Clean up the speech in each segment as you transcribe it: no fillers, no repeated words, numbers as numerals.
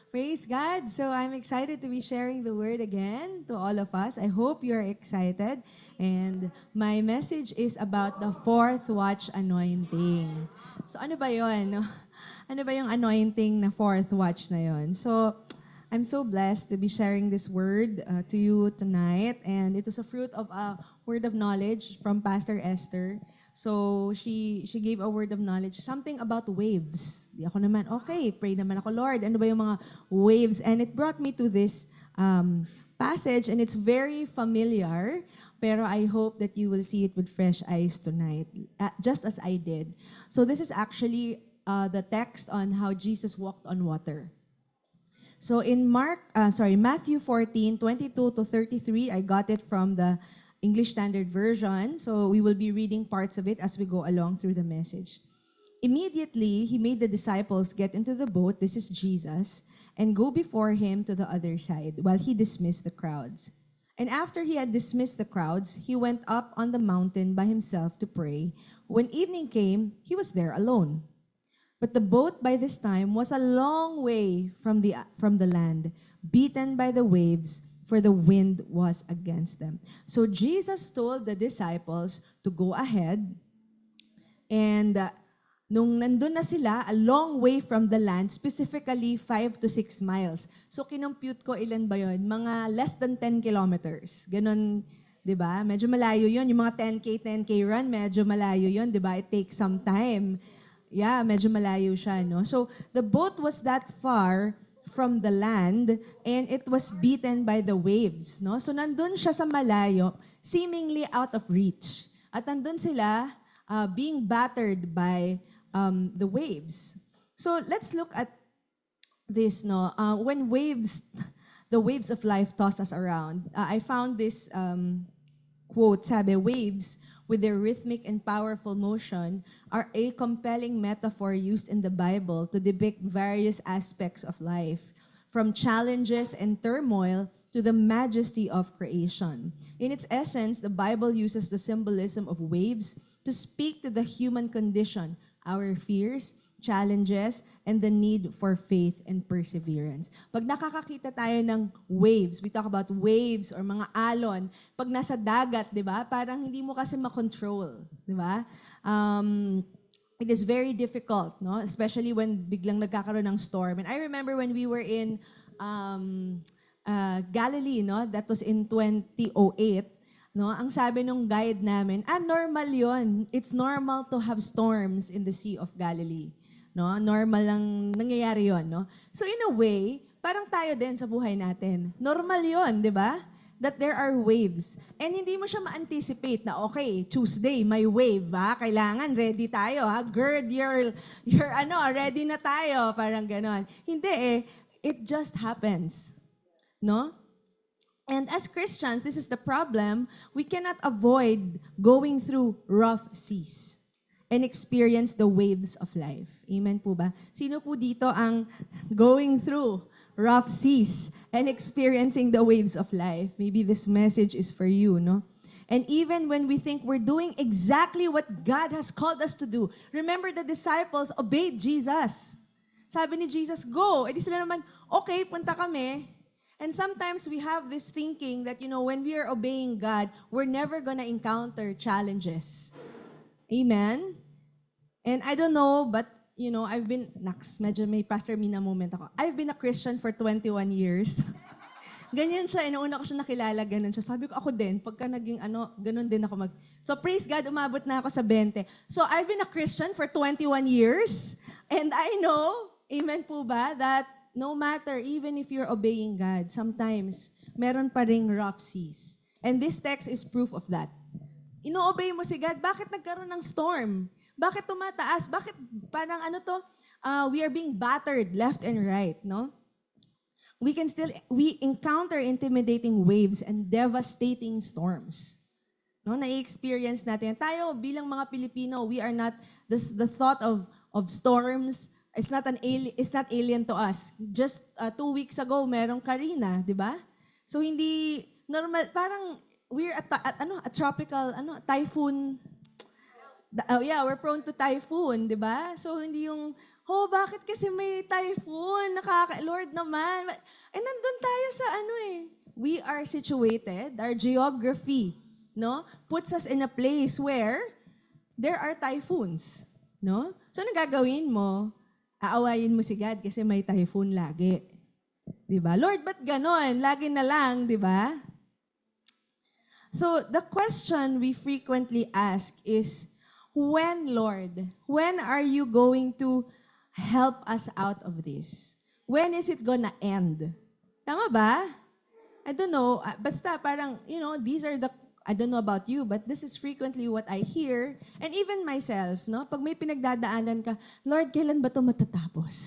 Praise God. So I'm excited to be sharing the word again to all of us. I hope you're excited. And my message is about the fourth watch anointing. So ano ba yon? No? Ano ba yung anointing na fourth watch na yon? So I'm so blessed to be sharing this word to you tonight. And it was a fruit of a word of knowledge from Pastor Esther. So she gave a word of knowledge, something about waves. Di ako naman, okay, pray naman ako, Lord, ano ba yung mga waves? And it brought me to this passage, and it's very familiar, pero I hope that you will see it with fresh eyes tonight, just as I did. So this is actually the text on how Jesus walked on water. So in Matthew 14:22 to 33, I got it from the English Standard Version. So we will be reading parts of it as we go along through the message. Immediately, he made the disciples get into the boat, this is Jesus, and go before him to the other side while he dismissed the crowds. And after he had dismissed the crowds, he went up on the mountain by himself to pray. When evening came, he was there alone. But the boat by this time was a long way from the land, beaten by the waves, for the wind was against them. So Jesus told the disciples to go ahead, and nung nandun na sila, a long way from the land, specifically 5 to 6 miles. So kinompute ko ilan ba yon? Mga less than 10 kilometers. Ganon, di ba? Medyo malayo yon. Yung mga 10K run, medyo malayo yon, di ba? It takes some time. Yeah, medyo malayo siya, no? So, the boat was that far from the land, and it was beaten by the waves, no? So, nandun siya sa malayo, seemingly out of reach. At nandun sila being battered by the waves. So, let's look at this, no? When the waves of life toss us around, I found this quote, sabi, waves with their rhythmic and powerful motion, are a compelling metaphor used in the Bible to depict various aspects of life, from challenges and turmoil to the majesty of creation. In its essence, the Bible uses the symbolism of waves to speak to the human condition, our fears, challenges, and the need for faith and perseverance. Pag nakakakita tayo ng waves, we talk about waves or mga alon, pag nasa dagat, di ba, parang hindi mo kasi makontrol, di ba? It is very difficult, no? Especially when biglang nagkakaroon ng storm. And I remember when we were in Galilee, no? That was in 2008. No, ang sabi nung guide namin, normal yon. It's normal to have storms in the Sea of Galilee. No, normal lang nangyayari yon, no? So in a way, parang tayo din sa buhay natin. Normal yon, di ba? That there are waves. And hindi mo siya ma-anticipate na, okay, Tuesday, may wave, ha? Kailangan, ready tayo, ha? Gird your ready na tayo. Parang ganon. Hindi eh. It just happens. No? And as Christians, this is the problem, we cannot avoid going through rough seas and experience the waves of life. Amen po ba? Sino po dito ang going through rough seas and experiencing the waves of life? Maybe this message is for you, no? And even when we think we're doing exactly what God has called us to do, remember the disciples obeyed Jesus. Sabi ni Jesus, go. E di sila naman, okay, punta kami. And sometimes we have this thinking that, when we are obeying God, we're never gonna encounter challenges. Amen? And I don't know, but, I've been, medyo may Pastor Mina moment ako. I've been a Christian for 21 years. Ganyan siya, nauna ko siya nakilala, ganun siya. Sabi ko, ako din, pagka naging ganun din ako So praise God, umabot na ako sa 20. So I've been a Christian for 21 years, and I know, amen po ba, that no matter, even if you're obeying God, sometimes, meron pa ring rough seas. And this text is proof of that. Ino-obey mo si God, bakit nagkaroon ng storm? Bakit tumataas? Bakit parang we are being battered left and right, no? We encounter intimidating waves and devastating storms. No, na-experience natin. Tayo, bilang mga Pilipino, we are not, the thought of storms, it's not alien to us. Just 2 weeks ago, merong Karina, di ba? So hindi normal, parang we're a tropical typhoon. We're prone to typhoon, di ba? So hindi yung Oh, bakit kasi may typhoon? Lord naman. Nandun tayo sa we are situated, our geography, no, puts us in a place where there are typhoons, no? So, anong gagawin mo? Aawayin mo si God kasi may typhoon lagi. Di ba? Lord, ba't ganon? Lagi na lang, di ba? So, the question we frequently ask is, when, Lord? When are you going to help us out of this? When is it gonna end? Tama ba? I don't know. Basta parang, these are the, I don't know about you, but this is frequently what I hear. And even myself, no? Pag may pinagdadaanan ka, Lord, kailan ba ito matatapos?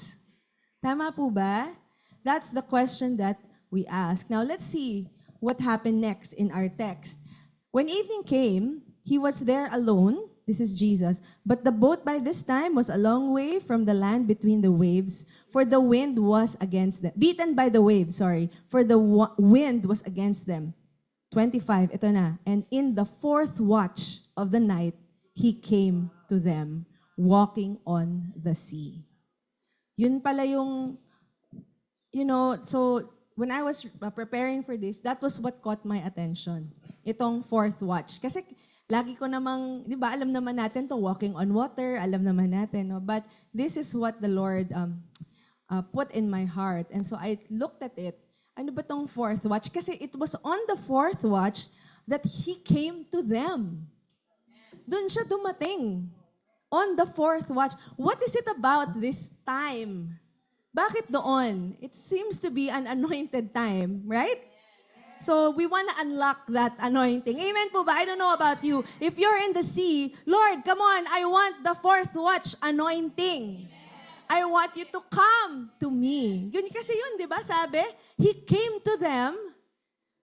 Tama po ba? That's the question that we ask. Now, let's see what happened next in our text. When evening came, he was there alone. This is Jesus. But the boat by this time was a long way from the land between the waves, for the wind was against them. Beaten by the waves, for the wind was against them. 25, ito na. And in the fourth watch of the night, he came to them, walking on the sea. Yun pala yung, so when I was preparing for this, that was what caught my attention. Itong fourth watch. Kasi lagi ko namang, di ba, alam naman natin to walking on water, alam naman natin, no? But this is what the Lord put in my heart. And so I looked at it. Ano ba tong fourth watch? Kasi it was on the fourth watch that he came to them. Doon siya dumating. On the fourth watch. What is it about this time? Bakit doon? It seems to be an anointed time, right? So we want to unlock that anointing. Amen po ba? I don't know about you. If you're in the sea, Lord, come on, I want the fourth watch anointing. I want you to come to me. Yun kasi yun, di ba? Sabi, he came to them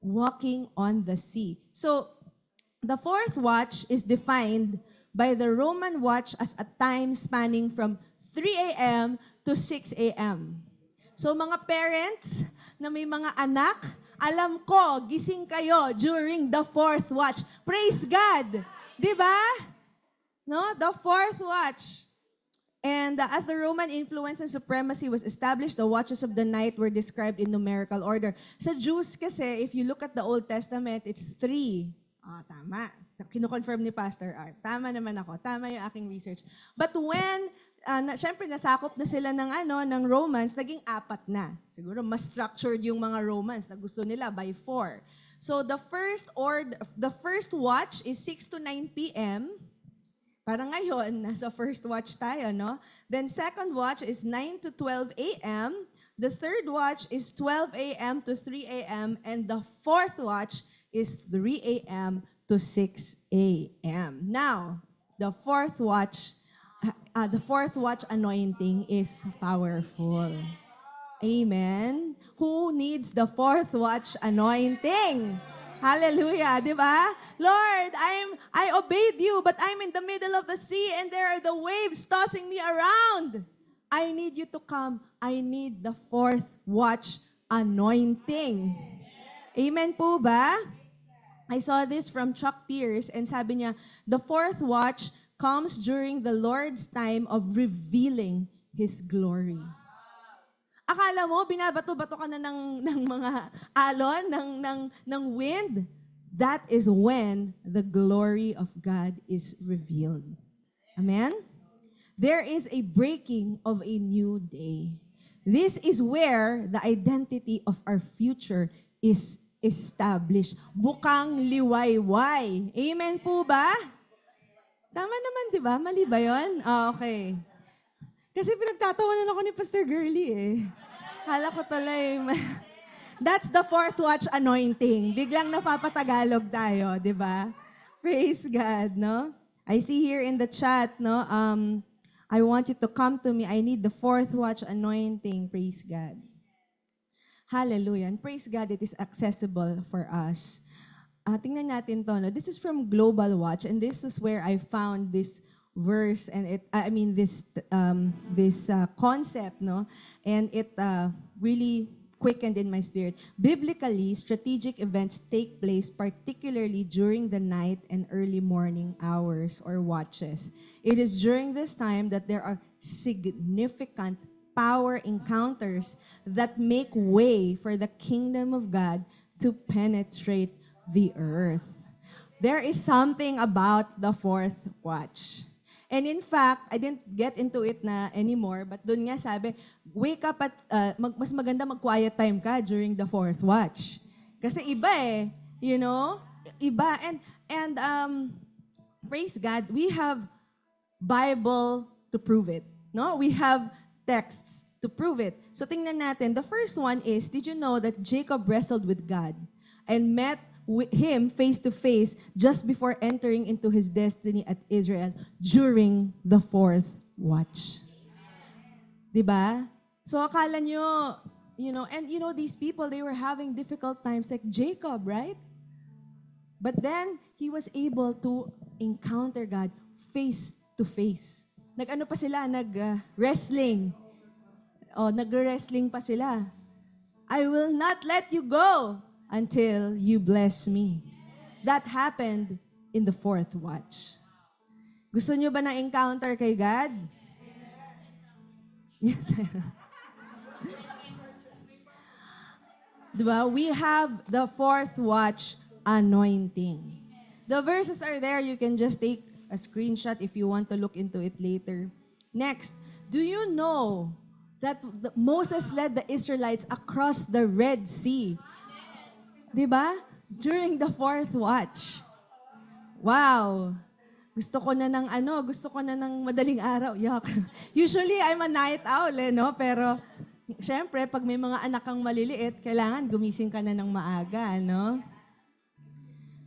walking on the sea. So, the fourth watch is defined by the Roman watch as a time spanning from 3 a.m. to 6 a.m. So, mga parents na may mga anak, alam ko, gising kayo during the fourth watch. Praise God! Di ba? No? The fourth watch. And as the Roman influence and supremacy was established, the watches of the night were described in numerical order. Sa Jews kasi, if you look at the Old Testament, it's 3. Tama. Kino-confirm ni Pastor Art. Tama naman ako. Tama yung aking research. But when, syempre nasakop na sila ng Romans, naging 4 na. Siguro mas structured yung mga Romans na gusto nila by 4. So the first watch is 6 to 9 p.m., Parang ngayon, nasa first watch tayo, no? Then second watch is 9 to 12 a.m. The third watch is 12 a.m. to 3 a.m. And the fourth watch is 3 a.m. to 6 a.m. Now, the fourth watch anointing is powerful. Amen? Who needs the fourth watch anointing? Hallelujah, di ba? Lord, I obeyed you, but I'm in the middle of the sea and there are the waves tossing me around. I need you to come. I need the fourth watch anointing. Amen po ba? I saw this from Chuck Pierce and sabi niya, the fourth watch comes during the Lord's time of revealing His glory. Akala mo, binabato-bato ka na ng mga alon, ng wind? That is when the glory of God is revealed. Amen? There is a breaking of a new day. This is where the identity of our future is established. Bukang liwayway. Amen po ba? Tama naman, di ba? Mali ba yun? Okay. Kasi pinagtatawanan ako ni Pastor Girly eh. Hala ko tuloy. That's the fourth watch anointing. Biglang napapatagalog tayo, di ba? Praise God, no? I see here in the chat, no? I want you to come to me. I need the fourth watch anointing. Praise God. Hallelujah. And praise God, it is accessible for us. Tingnan natin to, no? This is from Global Watch, and this is where I found this verse and this concept, no, and it really quickened in my spirit. Biblically, strategic events take place particularly during the night and early morning hours or watches. It is during this time that there are significant power encounters that make way for the kingdom of God to penetrate the earth. There is something about the fourth watch. And in fact, I didn't get into it na anymore, but doon nga sabi, wake up at, mas maganda mag-quiet time ka during the fourth watch. Kasi iba eh, you know? Iba. And praise God, we have Bible to prove it. No? We have texts to prove it. So tingnan natin, the first one is, did you know that Jacob wrestled with God and met with him face to face just before entering into his destiny at Israel during the fourth watch? Diba? So akala nyo, and these people, they were having difficult times like Jacob, right? But then, he was able to encounter God face to face. Nag-ano pa sila? Nag-wrestling. Nag-wrestling pa sila. I will not let you go until you bless me. That happened in the fourth watch. Gusto nyo ba na encounter kay God? Yes. Diba? We have the fourth watch anointing. The verses are there. You can just take a screenshot if you want to look into it later. Next, do you know that Moses led the Israelites across the Red Sea? Diba? During the fourth watch. Wow. Gusto ko na ng madaling araw. Yuck. Usually, I'm a night owl, no? Pero, syempre, pag may mga anak kang maliliit, kailangan gumising ka na ng maaga, no?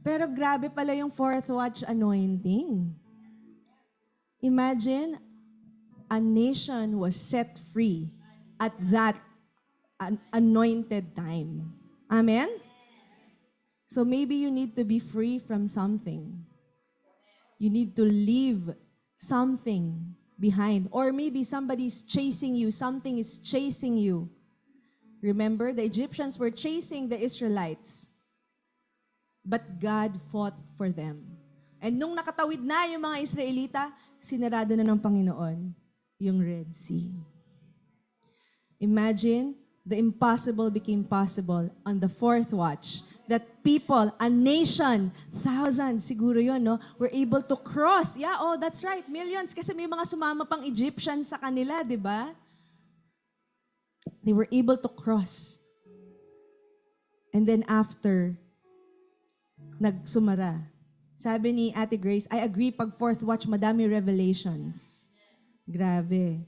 Pero grabe pala yung fourth watch anointing. Imagine, a nation was set free at that anointed time. Amen? So maybe you need to be free from something. You need to leave something behind. Or maybe somebody's chasing you. Something is chasing you. Remember, the Egyptians were chasing the Israelites. But God fought for them. And nung nakatawid na yung mga Israelita, sinarado na ng Panginoon yung Red Sea. Imagine, the impossible became possible on the fourth watch. That people, a nation, thousands, siguro yun, no, were able to cross. Yeah, that's right, millions. Kasi may mga sumama pang Egyptians sa kanila, di ba? They were able to cross. And then after, nagsumara. Sabi ni Ate Grace, I agree, pag fourth watch, madami revelations. Grabe.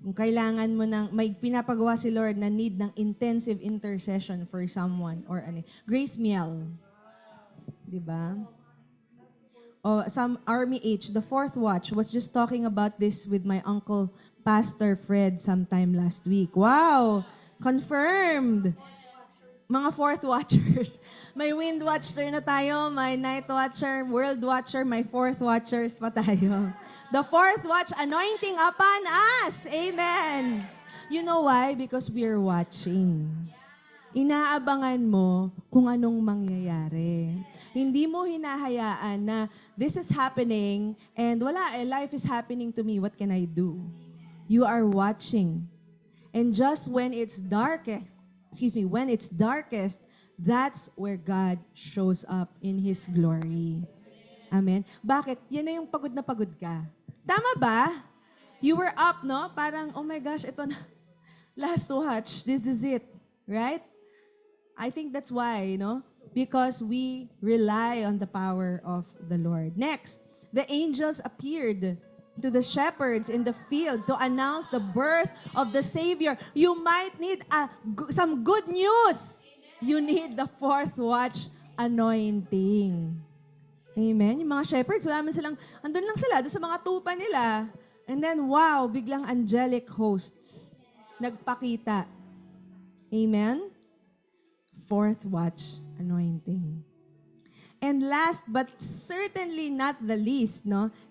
Kung kailangan mo may pinapagawa si Lord na need ng intensive intercession for someone or Grace Miel. Diba? Some Army H, the fourth watch, was just talking about this with my uncle, Pastor Fred, sometime last week. Wow! Confirmed! Mga fourth watchers. May wind watcher na tayo, may night watcher, world watcher, may fourth watchers pa tayo. The fourth watch anointing upon us. Amen. You know why? Because we're watching. Inaabangan mo kung anong mangyayari. Hindi mo hinahayaan na this is happening and life is happening to me. What can I do? You are watching. And just when it's darkest, that's where God shows up in His glory. Amen. Bakit? Yan na yung pagod na pagod ka. Tama ba? You were up, no? Parang, oh my gosh, ito na. Last watch, this is it. Right? I think that's why, because we rely on the power of the Lord. Next, the angels appeared to the shepherds in the field to announce the birth of the Savior. You might need some good news. You need the fourth watch anointing. Amen. Yung mga shepherds, andun lang sila, doon sa mga tupa nila. And then, wow, biglang angelic hosts nagpakita. Amen? Fourth watch anointing. And last but certainly not the least,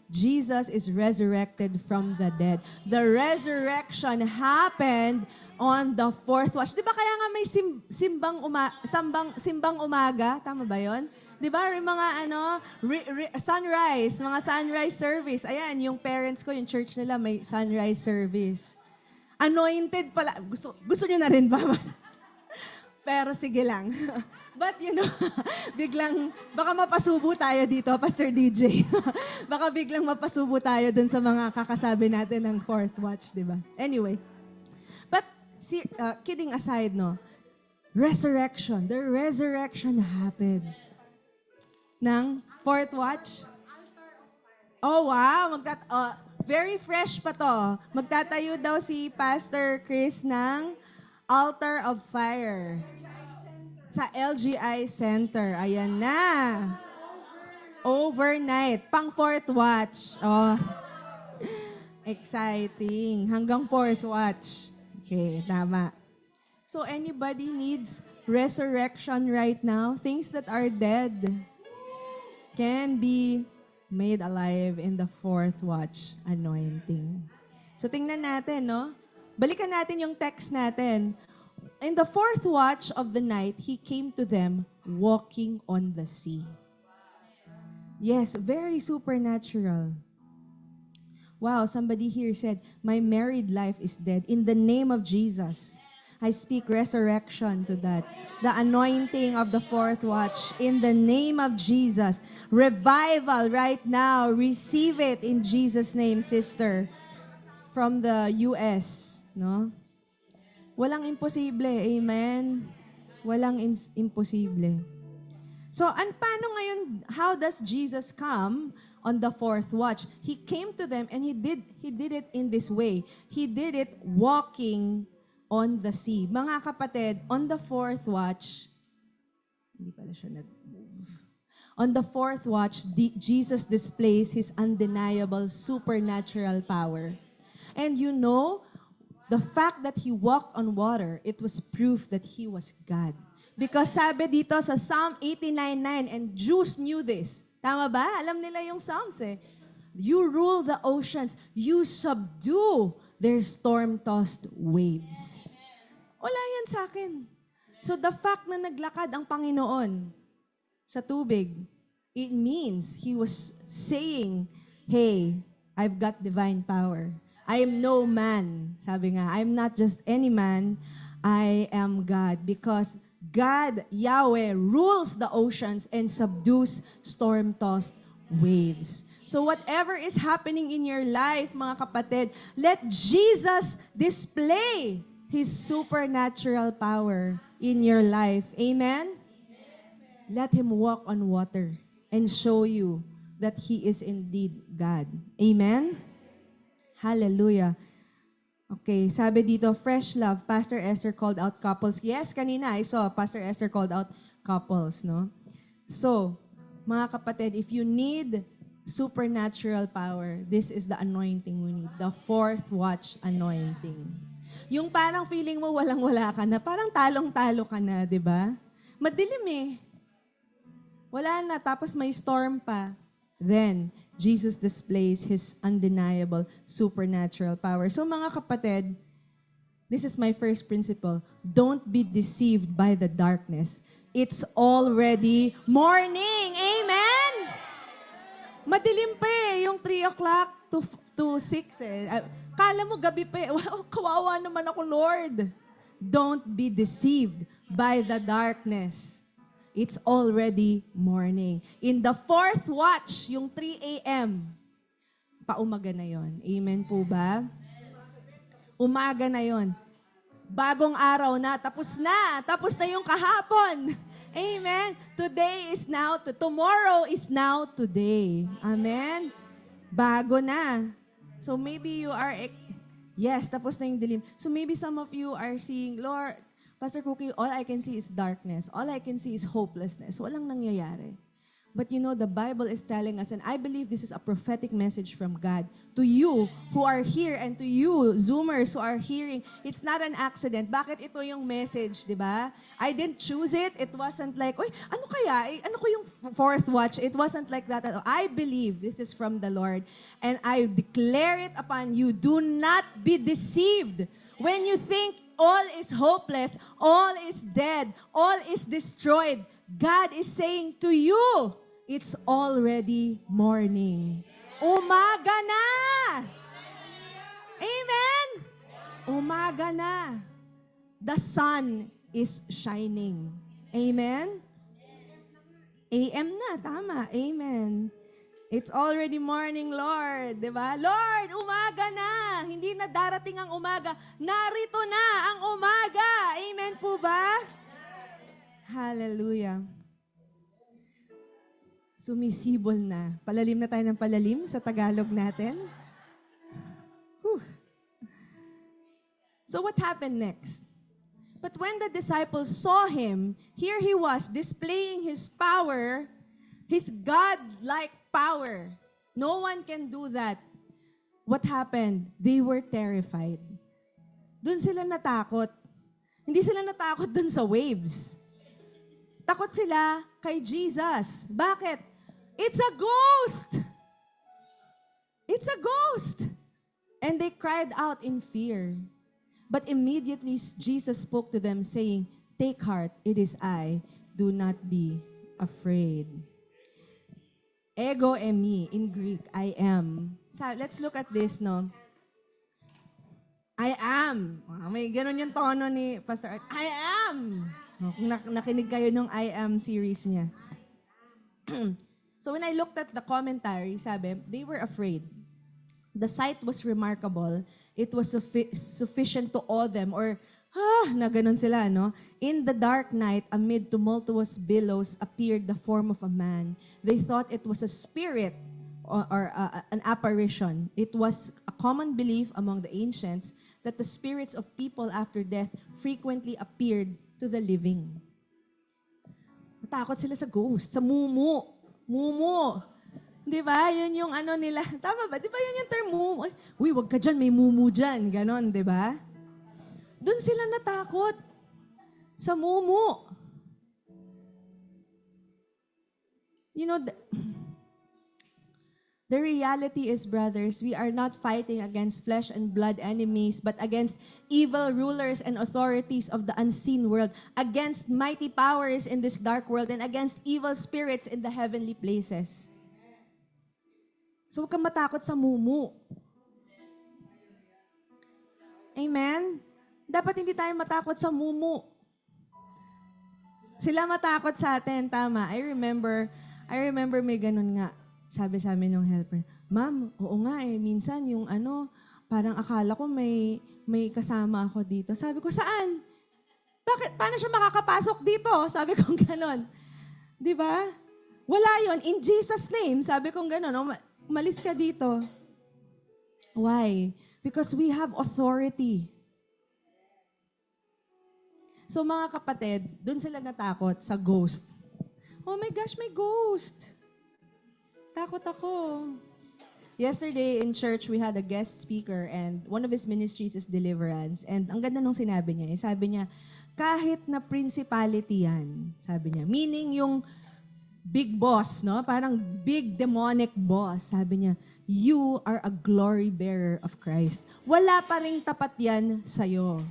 Jesus is resurrected from the dead. The resurrection happened on the fourth watch. Di ba kaya nga may simbang umaga? Tama ba yon? Di ba? Yung mga sunrise, mga sunrise service. Ayan, yung parents ko, yung church nila, may sunrise service. Anointed pala. Gusto nyo na rin ba? Pero sige lang. But biglang, baka mapasubo tayo dito, Pastor DJ. Baka biglang mapasubo tayo dun sa mga kakasabi natin ng fourth watch, di ba? Anyway. But, kidding aside, no? Resurrection. The resurrection happened. Ng fourth watch? Oh, wow. Very fresh pa to. Magtatayo daw si Pastor Chris ng Altar of Fire. Sa LGI Center. Ayan na. Overnight. Pang fourth watch. Oh. Exciting. Hanggang fourth watch. Okay, tama. So anybody needs resurrection right now? Things that are dead can be made alive in the fourth watch anointing. So tingnan natin, no? Balikan natin yung text natin. In the fourth watch of the night, he came to them walking on the sea. Yes, very supernatural. Wow, somebody here said, my married life is dead. In the name of Jesus, I speak resurrection to that. The anointing of the fourth watch. In the name of Jesus. Revival right now. Receive it in Jesus' name, sister. From the US, no? Walang imposible. Amen? Walang imposible. So, paano ngayon, how does Jesus come on the fourth watch? He came to them and he did it in this way. He did it walking on the sea. Mga kapatid, on the fourth watch, hindi pala siya nag-move. On the fourth watch, Jesus displays his undeniable supernatural power. And the fact that he walked on water, it was proof that he was God. Because sabi dito sa Psalm 89:9, and Jews knew this. Tama ba? Alam nila yung Psalms eh. You rule the oceans. You subdue their storm-tossed waves. Wala yan sa akin. So the fact na naglakad ang Panginoon sa tubig, it means he was saying, hey, I've got divine power. I am no man. Sabi nga, I'm not just any man. I am God. Because God, Yahweh, rules the oceans and subdues storm-tossed waves. So whatever is happening in your life, mga kapatid, let Jesus display His supernatural power in your life. Amen? Let Him walk on water and show you that He is indeed God. Amen? Hallelujah. Okay, sabi dito, fresh love. Pastor Esther called out couples. Yes, kanina I saw Pastor Esther called out couples, no? So, mga kapatid, if you need supernatural power, this is the anointing we need. The fourth watch anointing. Yung parang feeling mo walang-wala ka na, parang talong-talo ka na, di ba? Madilim eh. Wala na, tapos may storm pa. Then, Jesus displays His undeniable supernatural power. So mga kapatid, this is my first principle. Don't be deceived by the darkness. It's already morning. Amen? Madilim pa eh, yung 3 o'clock to 6 eh. Kala mo gabi pa eh. Wow, kawawa naman ako, Lord. Don't be deceived by the darkness. It's already morning. In the fourth watch, yung 3 a.m., paumaga na yon. Amen po ba? Umaga na yon. Bagong araw na. Tapos na. Tapos na yung kahapon. Amen. Today is now. Tomorrow is now today. Amen. Bago na. So maybe you are, yes, tapos na yung dilim. So maybe some of you are seeing, Lord, Pastor Cookie, all I can see is darkness. All I can see is hopelessness. Walang nangyayari. But the Bible is telling us, and I believe this is a prophetic message from God to you who are here and to you, Zoomers who are hearing. It's not an accident. Bakit ito yung message, di ba? I didn't choose it. It wasn't like, oy, ano kaya? Ano ko yung fourth watch? It wasn't like that at all. I believe this is from the Lord. And I declare it upon you. Do not be deceived. When you think all is hopeless, all is dead, all is destroyed, God is saying to you, it's already morning. Umaga na! Amen? Umaga na. The sun is shining. Amen? AM na, tama. Amen. It's already morning, Lord. Diba? Lord, umaga na. Hindi na darating ang umaga. Narito na ang umaga. Amen po ba? Hallelujah. Sumisibol na. Palalim na tayo ng palalim sa Tagalog natin. Whew. So what happened next? But when the disciples saw him, here he was displaying his power, his God-like power. No one can do that. What happened? They were terrified. Doon sila natakot. Hindi sila natakot doon sa waves. Takot sila kay Jesus. Bakit? It's a ghost! It's a ghost! And they cried out in fear. But immediately Jesus spoke to them, saying, "Take heart, it is I. Do not be afraid." Ego eimi, in Greek, I am. So, let's look at this, no? I am. May ganun yung tono ni Pastor Art. I am. Kung nakinig kayo nung I am series niya. So when I looked at the commentary, sabi, they were afraid. The sight was remarkable. It was sufficient to awe them, or, na ganun sila, no? In the dark night, amid tumultuous billows, appeared the form of a man. They thought it was a spirit or an apparition. It was a common belief among the ancients that the spirits of people after death frequently appeared to the living. Matakot sila sa ghost, sa mumu. Mumu. Di ba? Yun yung ano nila. Tama ba? Di ba yun yung term mumu? Uy, wag ka dyan, may mumu dyan. Ganon, di ba? Doon sila natakot. Sa mumu. You know, the reality is, brothers, we are not fighting against flesh and blood enemies, but against evil rulers and authorities of the unseen world, against mighty powers in this dark world, and against evil spirits in the heavenly places. So, huwag kang matakot sa mumu. Amen? Dapat hindi tayo matakot sa mumu. Sila matakot sa atin, tama. I remember may ganun nga. Sabi sa amin ng helper, "Ma'am, oo nga minsan yung parang akala ko may kasama ako dito." Sabi ko, "Saan? Bakit? Paano siya makakapasok dito?" Sabi ko gano'n. Di ba? Wala yon. In Jesus' name, sabi ko gano'n, "Umalis ka dito." Why? Because we have authority. So mga kapatid, dun sila natakot sa ghost. Oh my gosh, may ghost. Takot ako. Yesterday in church, we had a guest speaker and one of his ministries is deliverance. And ang ganda nung sinabi niya, sabi niya, kahit na principality yan, sabi niya, meaning yung big boss, no? Parang big demonic boss, sabi niya, you are a glory bearer of Christ. Wala pa ring tapat yan sa'yo.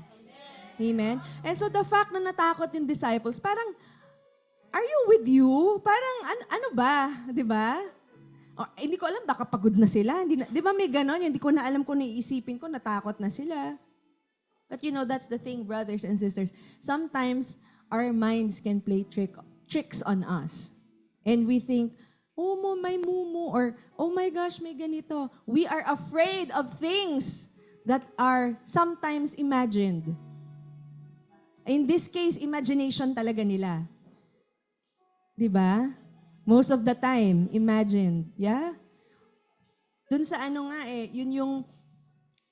Amen? And so the fact na natakot yung disciples, parang, are you with you? Parang, ano ba? Di ba? Hindi ko alam, baka pagod na sila. Di ba may ganon? Hindi ko na alam kung naiisipin ko, natakot na sila. But you know, that's the thing, brothers and sisters. Sometimes, our minds can play tricks on us. And we think, oh, may mumu, or, oh my gosh, may ganito. We are afraid of things that are sometimes imagined. In this case, imagination talaga nila. Diba? Most of the time, imagined. Yeah? Dun sa yun yung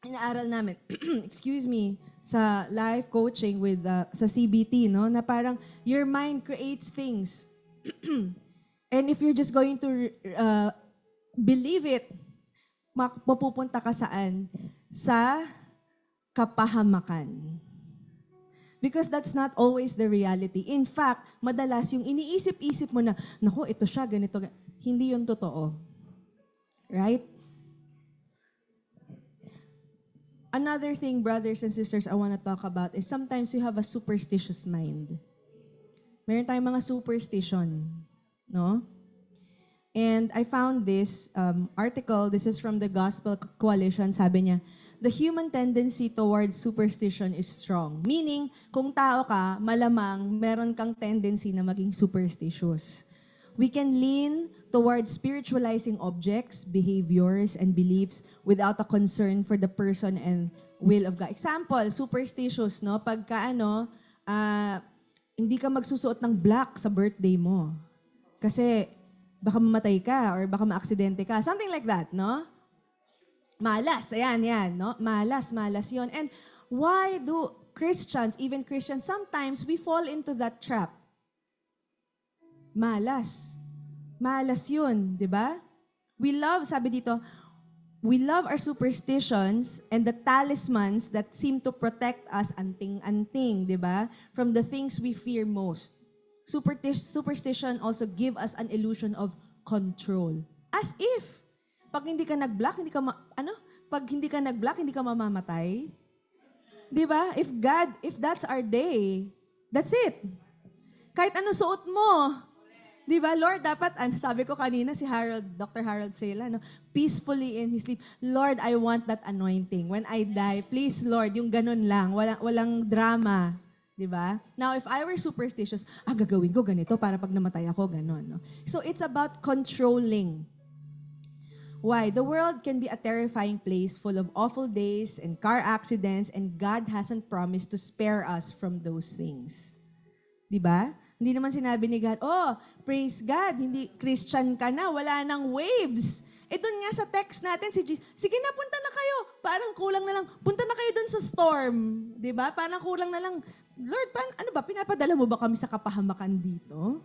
inaaral namin, excuse me, sa life coaching with, sa CBT, no? Na parang, your mind creates things. And if you're just going to believe it, mapupunta ka saan? Sa kapahamakan. Because that's not always the reality. In fact, madalas yung iniisip-isip mo na, naku, ito siya, ganito. Hindi yun totoo. Right? Another thing, brothers and sisters, I want to talk about is sometimes you have a superstitious mind. Meron tayong mga superstition, no? And I found this article, this is from the Gospel Coalition, sabi niya, the human tendency towards superstition is strong. Meaning, kung tao ka, malamang meron kang tendency na maging superstitious. We can lean towards spiritualizing objects, behaviors, and beliefs without a concern for the person and will of God. Example, superstitious, no? Pagka hindi ka magsusuot ng black sa birthday mo. Kasi baka mamatay ka or baka maaksidente ka. Something like that, no? Malas, ayan, no? Malas yun. And why do Christians, even Christians, sometimes we fall into that trap? Malas. Malas yun, di ba? We love, sabi dito, we love our superstitions and the talismans that seem to protect us anting-anting, di ba? From the things we fear most. Superstition also give us an illusion of control. As if, pag hindi ka nag-block, pag hindi ka nag-block, hindi ka mamamatay. Di ba? If that's our day, that's it. Kahit ano suot mo. Di ba, Lord, dapat, sabi ko kanina si Dr. Harold Sela, no, peacefully in his sleep, Lord, I want that anointing. When I die, please, Lord, yung ganun lang, walang drama. Diba? Now, if I were superstitious, gagawin ko ganito para pag namatay ako, ganon. No? So, it's about controlling. Why? The world can be a terrifying place full of awful days and car accidents, and God hasn't promised to spare us from those things. Diba? Hindi naman sinabi ni God, praise God, hindi Christian ka na, wala nang waves. Doon nga sa text natin, sige na, punta na kayo. Parang kulang na lang, punta na kayo doon sa storm. Diba? Parang kulang na lang, Lord, pinapadala mo ba kami sa kapahamakan dito?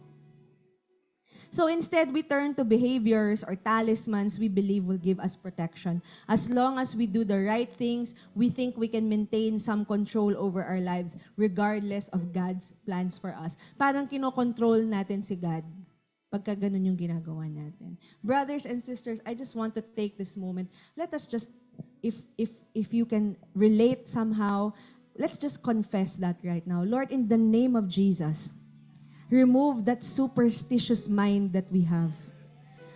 So instead, we turn to behaviors or talismans we believe will give us protection. As long as we do the right things, we think we can maintain some control over our lives regardless of God's plans for us. Parang kinokontrol natin si God pagka ganun yung ginagawa natin. Brothers and sisters, I just want to take this moment. Let us just, if you can relate somehow, let's just confess that right now. Lord, in the name of Jesus, remove that superstitious mind that we have.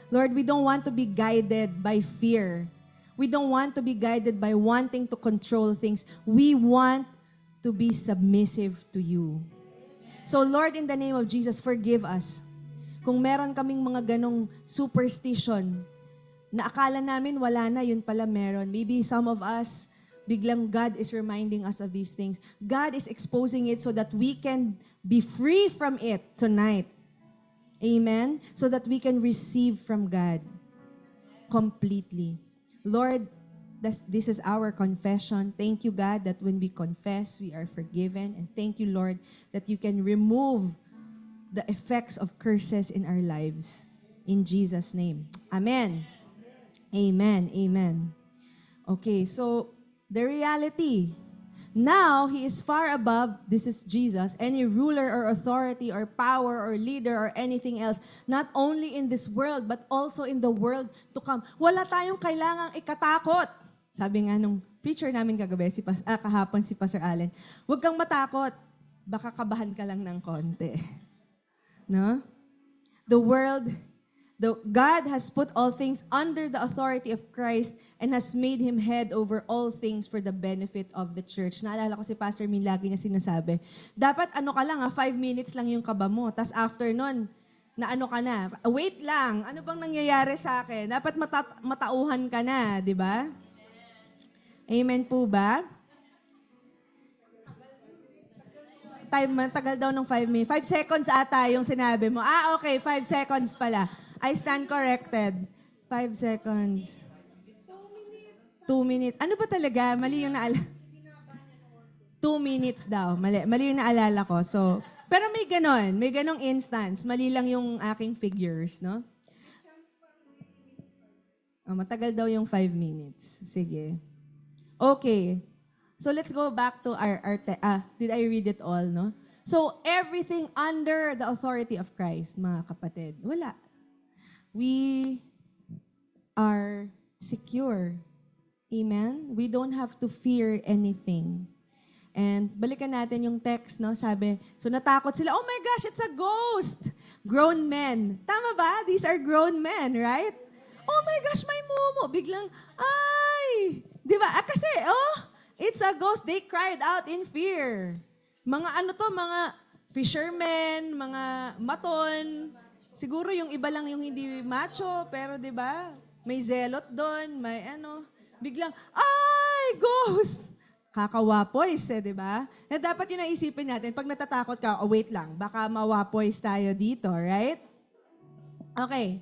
Lord, we don't want to be guided by fear. We don't want to be guided by wanting to control things. We want to be submissive to you. So Lord, in the name of Jesus, forgive us. Kung meron kaming mga ganong superstition na akala namin wala na, yun pala meron. Maybe some of us, biglang God is reminding us of these things. God is exposing it so that we can be free from it tonight. Amen? So that we can receive from God completely. Lord, this is our confession. Thank you, God, that when we confess, we are forgiven. And thank you, Lord, that you can remove the effects of curses in our lives. In Jesus' name. Amen. Amen. Amen. Okay, so the reality. Now, He is far above, this is Jesus, any ruler or authority or power or leader or anything else, not only in this world, but also in the world to come. Wala tayong kailangang ikatakot. Sabi nga nung preacher namin kagabi, kahapon si Pastor Allen, huwag kang matakot, baka kabahan ka lang ng konti. No? God has put all things under the authority of Christ and has made Him head over all things for the benefit of the church. Naalala ko si Pastor Min, lagi niya sinasabi, dapat 5 minutes lang yung kaba mo, tas after nun, na ka na, wait lang, ano bang nangyayari sa akin? Dapat matauhan ka na, di ba? Amen po ba? Tagal daw ng 5 minutes. 5 seconds ata yung sinabi mo. Okay, 5 seconds pala. I stand corrected. 5 seconds. 2 minutes. Ano ba talaga? Mali yung 2 minutes daw. Mali yung naalala ko. So, pero may ganon. May ganong instance. Mali lang yung aking figures, no? Matagal daw yung 5 minutes. Sige. Okay. So let's go back to did I read it all, no? So everything under the authority of Christ, mga kapatid, wala. We are secure. Amen? We don't have to fear anything. And balikan natin yung text, no? Sabi, so natakot sila, oh my gosh, it's a ghost! Grown men. Tama ba? These are grown men, right? Oh my gosh, may mumu. Biglang, ay! Di ba? Kasi, it's a ghost. They cried out in fear. Mga ano to, mga fishermen, mga maton. Siguro yung iba lang yung hindi macho, pero di ba? May zelot doon, may ano. Biglang, ay! Ghost! Kakawapoys, di ba? Na dapat yun ang isipin natin. Pag natatakot ka, oh, wait lang, baka mawapoys tayo dito, right? Okay.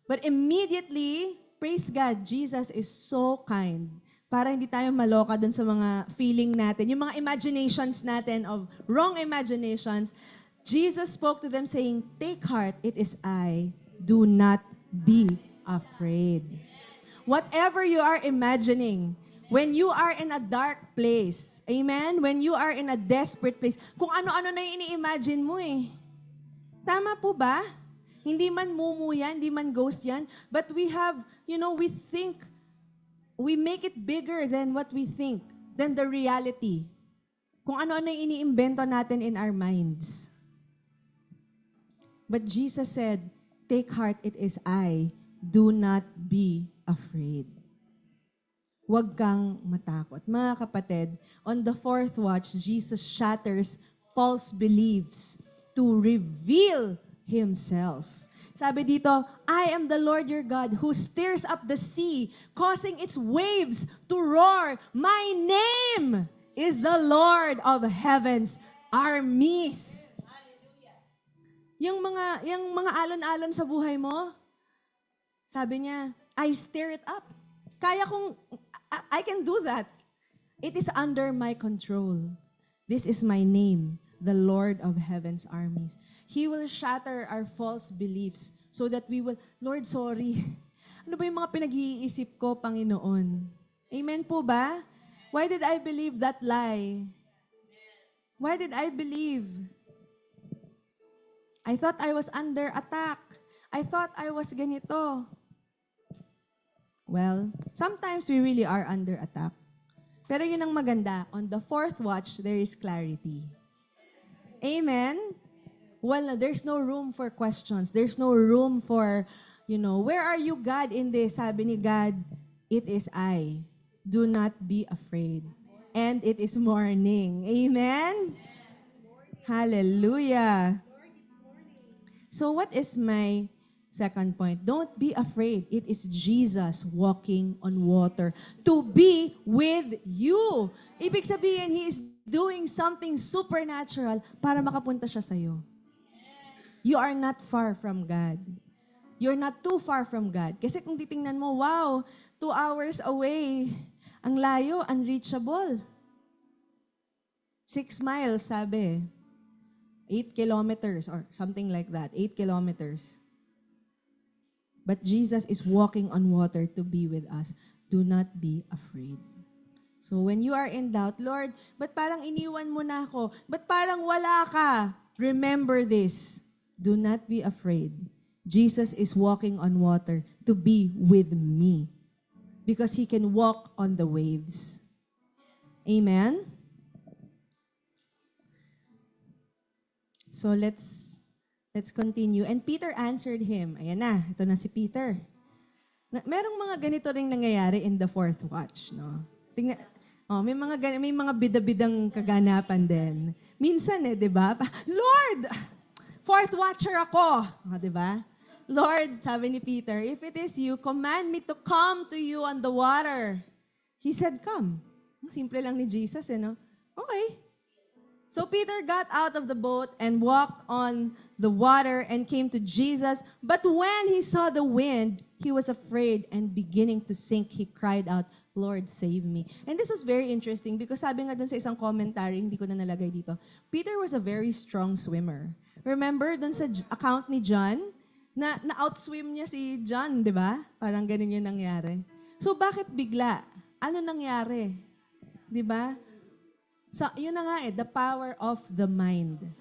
But immediately, praise God, Jesus is so kind. Para hindi tayo maloka dun sa mga feeling natin, yung mga imaginations natin of wrong imaginations, Jesus spoke to them saying, take heart, it is I. Do not be afraid. Whatever you are imagining, when you are in a dark place, amen? When you are in a desperate place, kung ano-ano na yung ini-imagine mo eh. Tama po ba? Hindi man mumu yan, hindi man ghost yan, but we have, we think, we make it bigger than what we think, than the reality. Kung ano-ano yung iniimbento natin in our minds. But Jesus said, take heart, it is I. Do not be afraid. Huwag kang matakot. Mga kapatid, on the fourth watch, Jesus shatters false beliefs to reveal Himself. Sabi dito, I am the Lord your God who stirs up the sea, causing its waves to roar. My name is the Lord of heaven's armies. Yung mga alon-alon sa buhay mo, sabi niya, I stir it up. I can do that. It is under my control. This is my name, the Lord of heaven's armies. He will shatter our false beliefs so that we will, Lord, sorry. Ano ba yung mga pinag-iisip ko, Panginoon? Amen po ba? Why did I believe that lie? Why did I believe? I thought I was under attack. I thought I was ganito. Well, sometimes we really are under attack. Pero yun ang maganda. On the fourth watch, there is clarity. Amen? Well, there's no room for questions. There's no room for, where are you, God, in this? Sabi ni God, it is I. Do not be afraid. And it is morning. Amen? Hallelujah. So what is my second point? Don't be afraid. It is Jesus walking on water to be with you. Ibig sabihin, He is doing something supernatural para makapunta siya sa'yo. You are not far from God. You're not too far from God. Kasi kung titingnan mo, wow, 2 hours away. Ang layo, unreachable. 6 miles, sabi. 8 kilometers or something like that. 8 kilometers. But Jesus is walking on water to be with us. Do not be afraid. So when you are in doubt, Lord, ba't parang iniwan mo na ako? Ba't parang wala ka? Remember this. Do not be afraid. Jesus is walking on water to be with me because He can walk on the waves. Amen? So let's continue. And Peter answered him. Ayan na, ito na si Peter. Merong mga ganito ring nangyayari in the fourth watch, no? Tingnan, may mga bida-bidang kaganapan din. Minsan 'di ba? Lord, fourth watcher ako, 'di ba? Lord, sabi ni Peter, if it is you, command me to come to you on the water. He said, come. Simple lang ni Jesus, no? Okay. So Peter got out of the boat and walked on the water and came to Jesus. But when he saw the wind, he was afraid and beginning to sink. He cried out, Lord, save me. And this was very interesting because sabi nga dun sa isang commentary, hindi ko na nalagay dito, Peter was a very strong swimmer. Remember dun sa account ni John, na-outswim niya si John, di ba? Parang ganun yung nangyari. So bakit bigla? Ano nangyari? Di ba? So, yun na nga the power of the mind.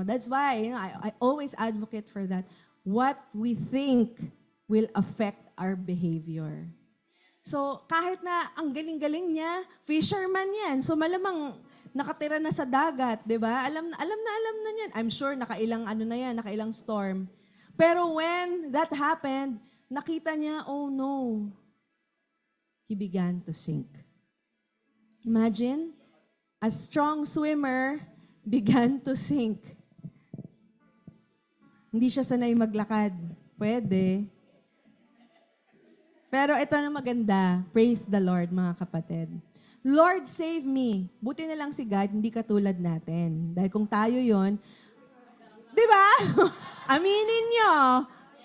That's why, I always advocate for that. What we think will affect our behavior. So, kahit na ang galing-galing niya, fisherman yan. So, malamang nakatira na sa dagat, di ba? Alam na niyan. I'm sure nakailang ano na yan, nakailang storm. Pero when that happened, nakita niya, oh no, he began to sink. Imagine, a strong swimmer began to sink. Hindi siya sanay maglakad. Pwede. Pero ito na maganda. Praise the Lord, mga kapatid. Lord, save me. Buti na lang si God, hindi katulad natin. Dahil kung tayo yon, di ba? Aminin nyo.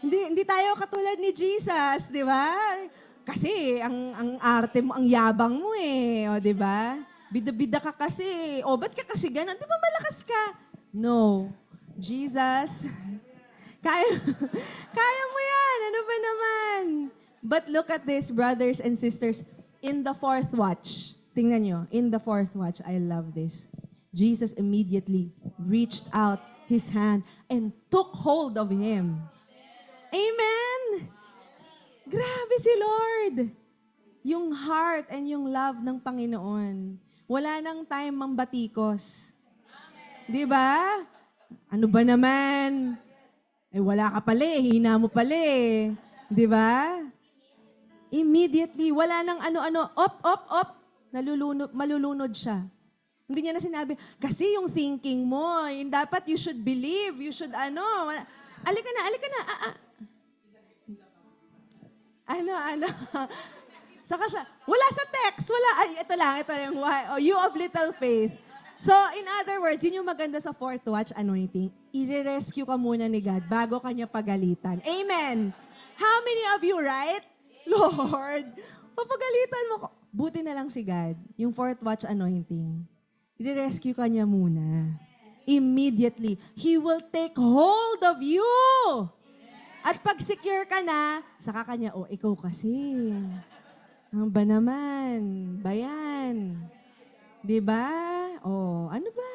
Hindi tayo katulad ni Jesus, di ba? Kasi ang arte mo, ang yabang mo eh. O, di ba? Bida-bida ka kasi. O, ba't ka kasi ganon? Di ba malakas ka? No. Jesus, kaya, kaya mo yan. Ano ba naman? But look at this, brothers and sisters. In the fourth watch, tingnan nyo, in the fourth watch, I love this. Jesus immediately reached out his hand and took hold of him. Amen! Grabe si Lord! Yung heart and yung love ng Panginoon. Wala nang time mambatikos. Di ba? Ano ba naman? Eh, wala ka pala eh, hina mo pala eh. Di ba? Immediately, wala nang ano-ano, op, malulunod siya. Hindi niya na sinabi, kasi yung thinking mo, yung dapat you should believe, you should alika na, Ano. Saka siya, wala sa text, wala, ito lang, yung you of little faith. So, in other words, yun yung maganda sa fourth watch anointing. I-rescue ka muna ni God bago kanya pagalitan. Amen! How many of you, right? Lord, papagalitan mo ko. Buti na lang si God, yung fourth watch anointing. I-rescue ka niya muna. Immediately, He will take hold of you. At pag secure ka na, saka kanya, oh, ikaw kasi. Ang ba naman? Bayan. Diba? Oh, ano ba?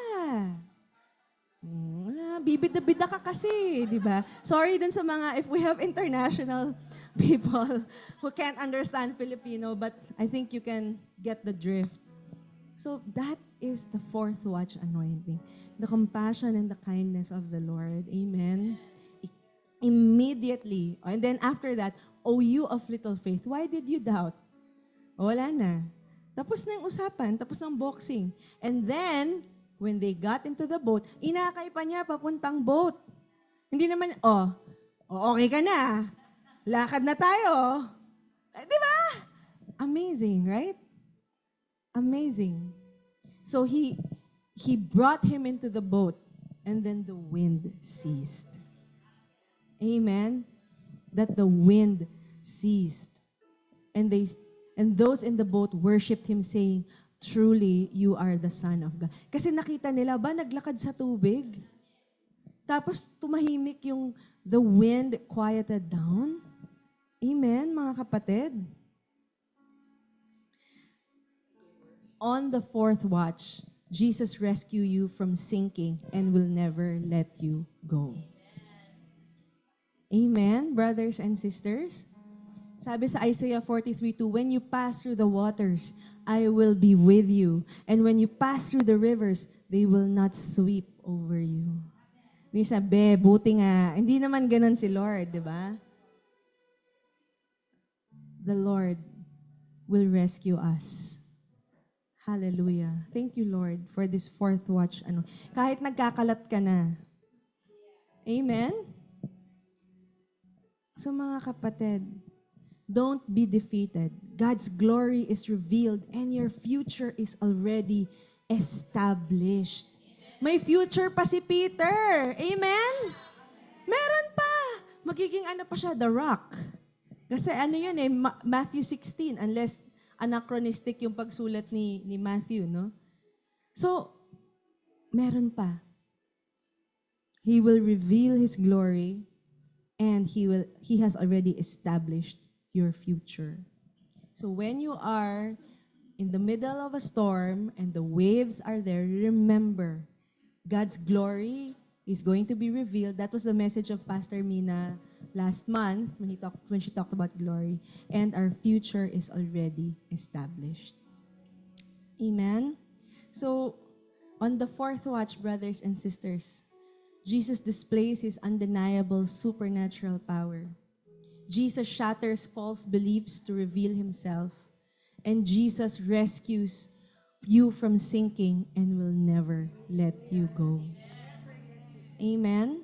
Bibida-bida ka kasi, di ba? Sorry dun sa mga, if we have international people who can't understand Filipino, but I think you can get the drift. So that is the fourth watch anointing. The compassion and the kindness of the Lord. Amen. Immediately. And then after that, O you of little faith, why did you doubt? Wala na. Tapos na yung usapan, tapos ng boxing. And then, when they got into the boat, inakay pa niya papuntang boat. Hindi naman, okay ka na. Lakad na tayo. Di ba? Amazing, right? Amazing. So he brought him into the boat, and then the wind ceased. Amen? That the wind ceased. And those in the boat worshipped him, saying, truly, you are the Son of God. Kasi nakita nila, naglakad sa tubig? Tapos tumahimik the wind quieted down. Amen, mga kapatid? On the fourth watch, Jesus rescue you from sinking and will never let you go. Amen, brothers and sisters? Sabi sa Isaiah 43:2, when you pass through the waters, I will be with you. And when you pass through the rivers, they will not sweep over you. May sabi, buti nga. Hindi naman ganun si Lord, di ba? The Lord will rescue us. Hallelujah. Thank you, Lord, for this fourth watch. Kahit nagkakalat ka na. Amen? So mga kapatid, don't be defeated. God's glory is revealed and your future is already established. May future pa si Peter. Amen? Meron pa. Magiging pa siya, the rock. Kasi yun Matthew 16, unless anachronistic yung pagsulat ni Matthew, no? So, meron pa. He will reveal His glory and He has already established your future. So when you are in the middle of a storm and the waves are there, remember, God's glory is going to be revealed. That was the message of Pastor Mina last month when she talked about glory, and our future is already established. Amen? So, on the fourth watch, brothers and sisters, Jesus displays his undeniable supernatural power. Jesus shatters false beliefs to reveal himself, and Jesus rescues you from sinking and will never let you go. Amen?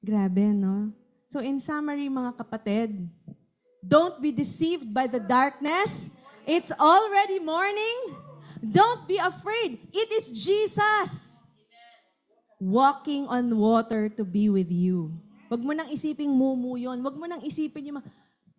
Grabe, no? So in summary, mga kapatid, don't be deceived by the darkness. It's already morning. Don't be afraid. It is Jesus walking on water to be with you. Wag mo nang isiping mumu yun. Wag mo nang isipin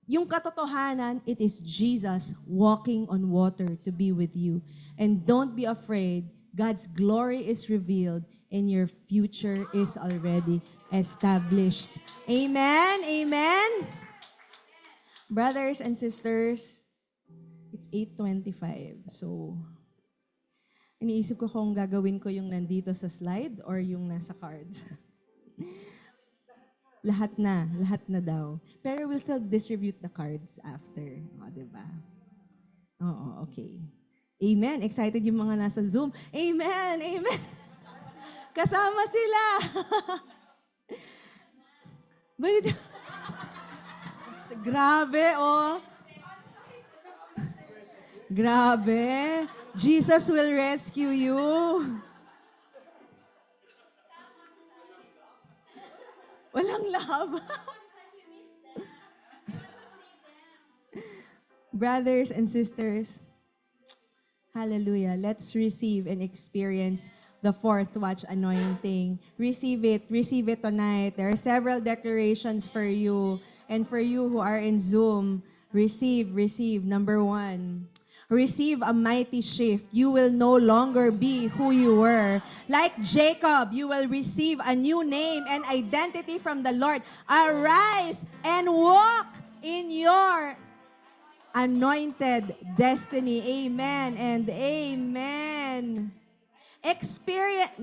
yung katotohanan, it is Jesus walking on water to be with you. And don't be afraid. God's glory is revealed and your future is already established. Amen? Amen? Brothers and sisters, it's 8:25. So, iniisip ko kung gagawin ko yung nandito sa slide or yung nasa cards. Lahat na daw. Pero we'll still distribute the cards after. O, diba? Oo, okay. Amen. Excited yung mga nasa Zoom. Amen. Amen. Kasama sila. Grabe, oh. Grabe. Jesus will rescue you. Walang love. Brothers and sisters, hallelujah. Let's receive and experience the fourth watch anointing. Receive it tonight. There are several declarations for you. And for you who are in Zoom, receive. Number 1. Receive a mighty shift. You will no longer be who you were. Like Jacob, you will receive a new name and identity from the Lord. Arise and walk in your anointed destiny. Amen and amen. Experience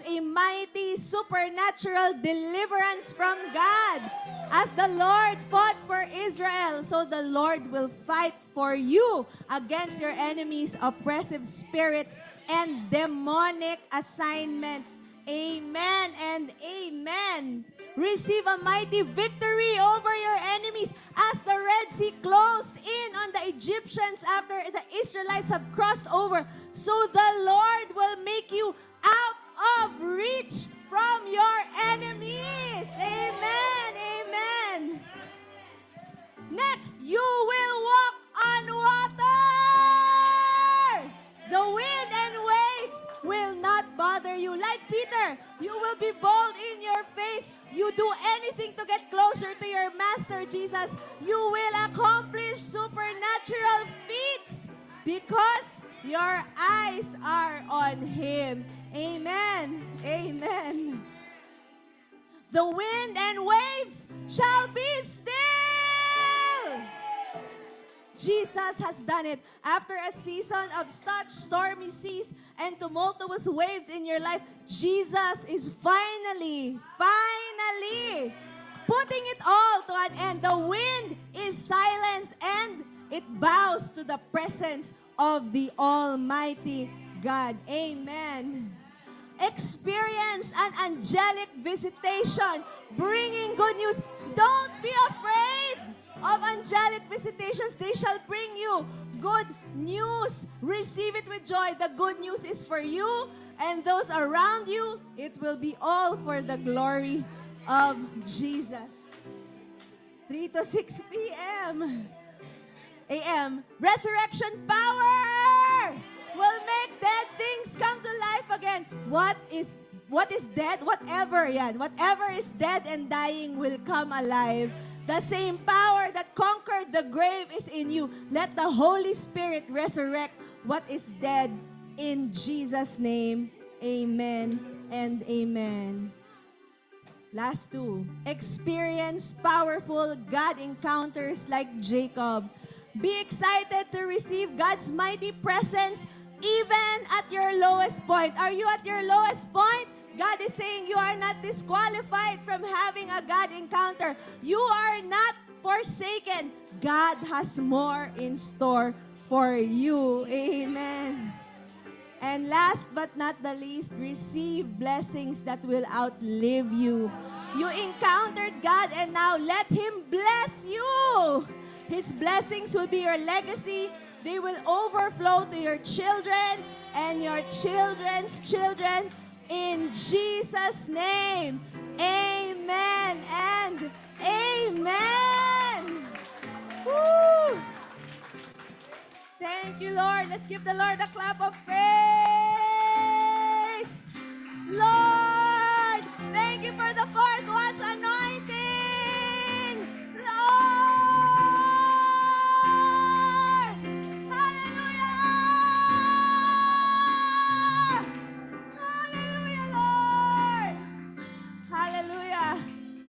a mighty supernatural deliverance from God. As the Lord fought for Israel, so the Lord will fight for you against your enemies, oppressive spirits, and demonic assignments. Amen and amen. Receive a mighty victory over your enemies as the Red Sea closed in on the Egyptians after the Israelites have crossed over. So the Lord will make you out of reach from your enemies. Amen. Amen. Next, you will walk on water. The wind and waves will not bother you. Like Peter, you will be bold in your faith. You do anything to get closer to your Master Jesus. You will accomplish supernatural feats because your eyes are on Him. Amen. Amen. The wind and waves shall be still. Jesus has done it. After a season of such stormy seas and tumultuous waves in your life, Jesus is finally putting it all to an end. The wind is silenced and it bows to the presence of the Almighty God. Amen. Experience an angelic visitation, bringing good news. Don't be afraid of angelic visitations. They shall bring you good news. Receive it with joy. The good news is for you and those around you. It will be all for the glory of Jesus. 3 to 6 p.m. a.m. Resurrection power will make dead things come to life again. What is dead? Whatever is dead and dying will come alive. The same power that conquered the grave is in you. Let the Holy Spirit resurrect what is dead in Jesus' name. Amen and amen. Last 2. Experience powerful God encounters like Jacob. Be excited to receive God's mighty presence even at your lowest point. Are you at your lowest point? God is saying you are not disqualified from having a God encounter. You are not forsaken. God has more in store for you. Amen. And last but not the least, receive blessings that will outlive you. You encountered God and now let Him bless you. His blessings will be your legacy. They will overflow to your children and your children's children in Jesus' name. Amen and amen. Woo! Thank you, Lord. Let's give the Lord a clap of praise. Lord,